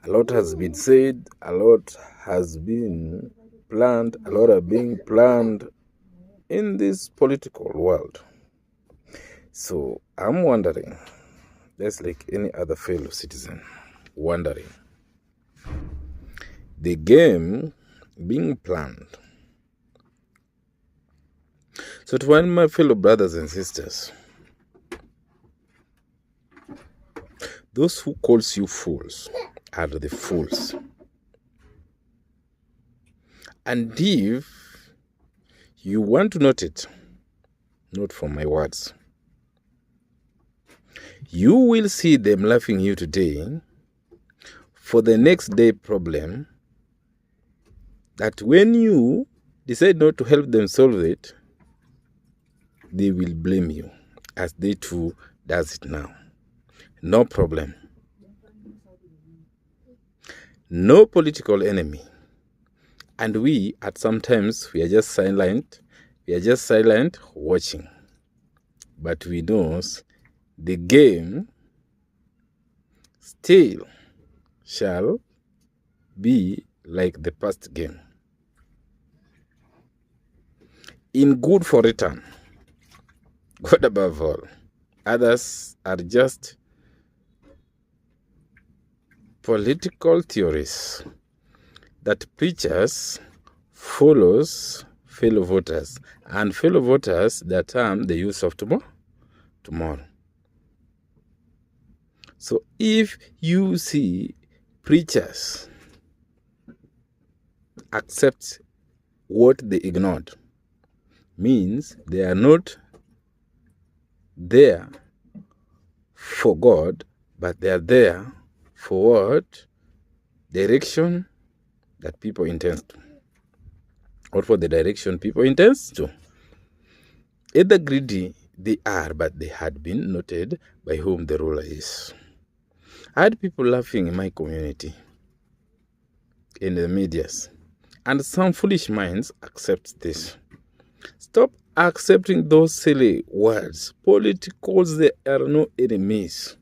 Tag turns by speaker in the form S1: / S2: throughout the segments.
S1: A lot has been said, a lot has been planned, a lot are being planned in this political world. So I'm wondering, just like any other fellow citizen, wondering, the game being planned. So to one of my fellow brothers and sisters, those who calls you fools are the fools. And if you want to note it, note from my words, you will see them laughing you today for the next day problem that when you decide not to help them solve it, they will blame you, as they too does it now. No problem. No political enemy. And we, at sometimes, we are just silent. We are just silent watching. But we know the game still shall be like the past game. In good for return. God above all. Others are just political theories that preachers follows fellow voters, and fellow voters that term the use of tomorrow. So if you see preachers accept what they ignored, means they are not there for God, but they are there for what? Direction that people intend to. Or for the direction people intend to. Either greedy they are, but they had been noted by whom the ruler is. I had people laughing in my community, in the medias, and some foolish minds accept this. Stop accepting those silly words. Politicals, they are no enemies.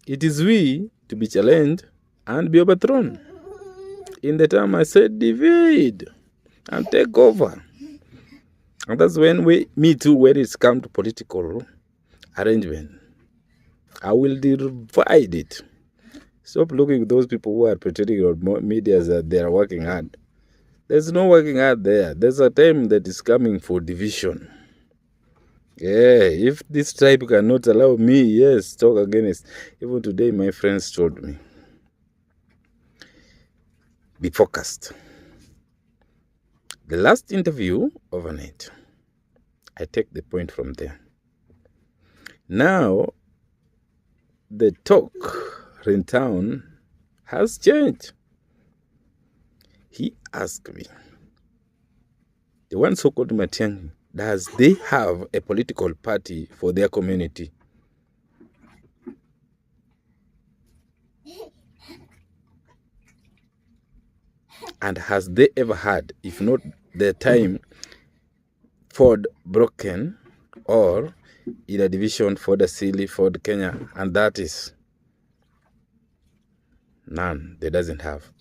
S1: It is we to be challenged and be overthrown. In the time I said, divide and take over. And that's when me too, when it's come to political arrangement, I will divide it. Stop looking at those people who are pretending on media that they are working hard. There's no working hard there. There's a time that is coming for division. Yeah, if this tribe cannot allow me, yes, talk against. Even today, my friends told me, be focused. The last interview overnight, I take the point from there. Now, the talk in town has changed. He asked me, the one so-called Matiang'i, does they have a political party for their community? And has they ever had, if not the time Ford broken, or in a division Ford Asili, Ford Kenya, and that is none, they doesn't have.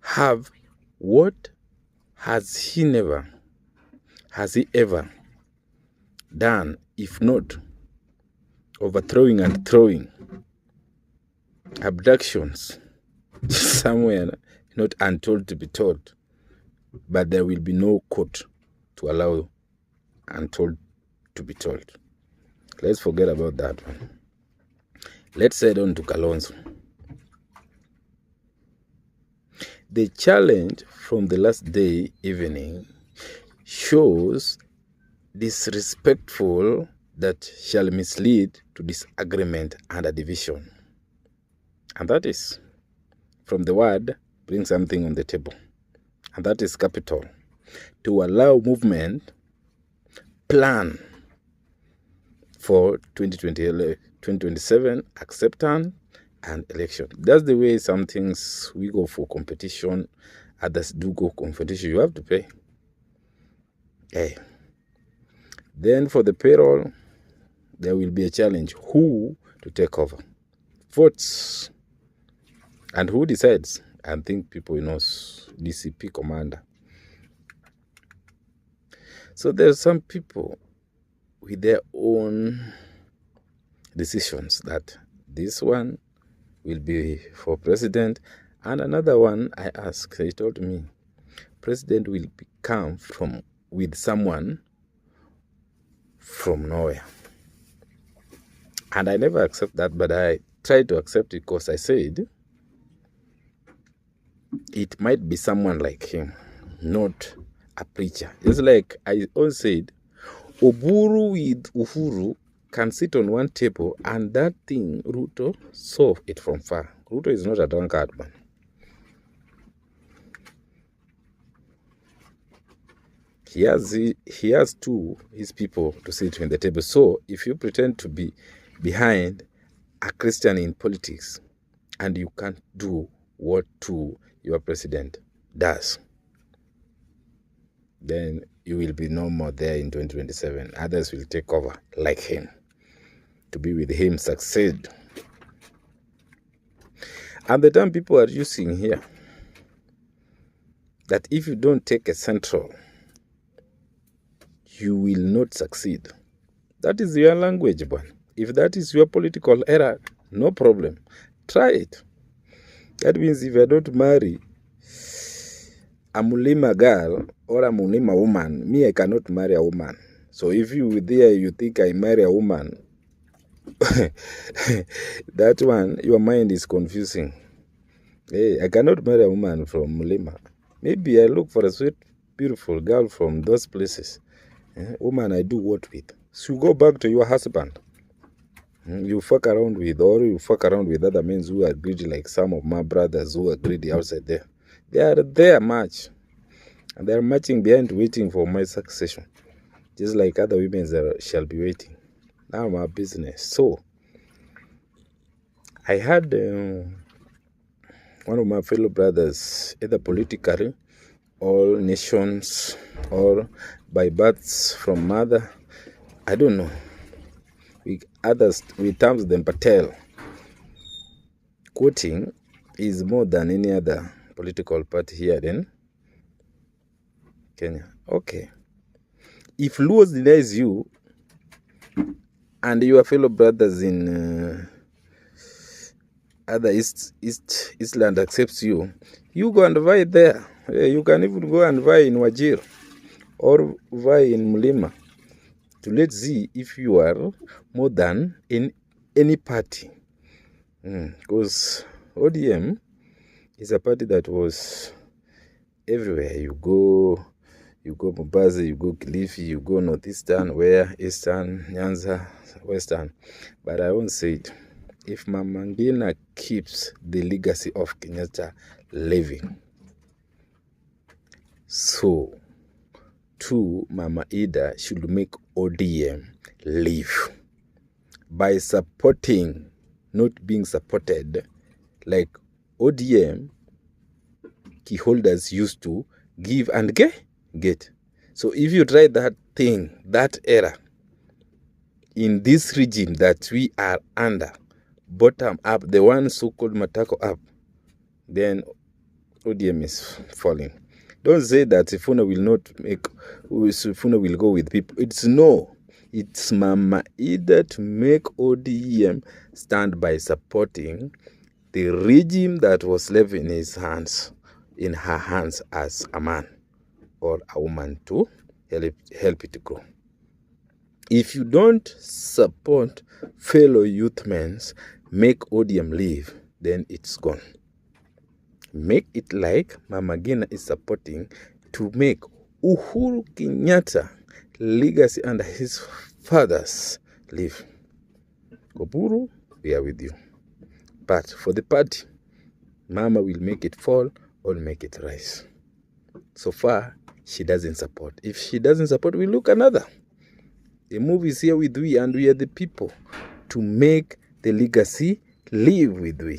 S1: Have what has he ever done, if not overthrowing and throwing abductions somewhere not untold to be told, but there will be no court to allow untold to be told. Let's forget about that one. Let's head on to Kalonzo. The challenge from the last day evening shows disrespectful that shall mislead to disagreement and a division. And that is, from the word, bring something on the table. And that is capital. To allow movement, plan for 2027, acceptance, and election. That's the way some things we go for competition, others do go competition. You have to pay. Okay. Then for the payroll, there will be a challenge. Who to take over? votes. And who decides? I think people knows DCP commander. So there's some people with their own decisions that this one will be for president, and another one I asked, he told me president will come with someone from nowhere. And I never accept that, but I tried to accept it because I said it might be someone like him, not a preacher. It's like I always said, Oburu with Uhuru can sit on one table, and that thing, Ruto saw it from far. Ruto is not a drunkard man. He has his people to sit in the table. So if you pretend to be behind a Christian in politics and you can't do what your president does, then you will be no more there in 2027. Others will take over like him, to be with him, succeed. And the term people are using here, that if you don't take a central, you will not succeed. That is your language, but if that is your political era, no problem. Try it. That means if I don't marry a Mulima girl or a Mulima woman, me, I cannot marry a woman. So if you think I marry a woman, that one, your mind is confusing. Hey, I cannot marry a woman from Mulima. Maybe I look for a sweet, beautiful girl from those places. Woman I do what with? So you go back to your husband. You fuck around with, or you fuck around with other men who are greedy, like some of my brothers who are greedy outside there. They are there much. And they are marching behind, waiting for my succession. Just like other women shall be waiting. Now my business. So, I had one of my fellow brothers, either politically, all nations, or by births from mother, I don't know. We terms them Patel. Quoting is more than any other political party here in Kenya. Okay. If Luos denies you and your fellow brothers in other Eastland accepts you, you go and vie there. You can even go and vie in Wajir or vie in Mulima to let's see if you are more than in any party. Because ODM is a party that was everywhere. You go Mombasa, you go Kilifi, you go Northeastern, where Eastern, Nyanza, Western. But I won't say it. If Mama Ngina keeps the legacy of Kenyatta living, so too Mama Ida should make ODM live by supporting, not being supported like ODM key holders used to give and get. So if you try that thing, that era, in this regime that we are under, bottom up, the one so-called Matako up, then ODM is falling. Don't say that Sifuna will go with people. It's Mama Ida to make ODM stand by supporting the regime that was left in her hands as a man or a woman to help it grow. If you don't support fellow youth men, make ODM live, then it's gone. Make it like Mama Ngina is supporting to make Uhuru Kenyatta legacy under his fathers live. Oburu, we are with you. But for the party, Mama will make it fall or make it rise. So far, she doesn't support. If she doesn't support, we look another. The move is here with we, and we are the people to make the legacy live with we.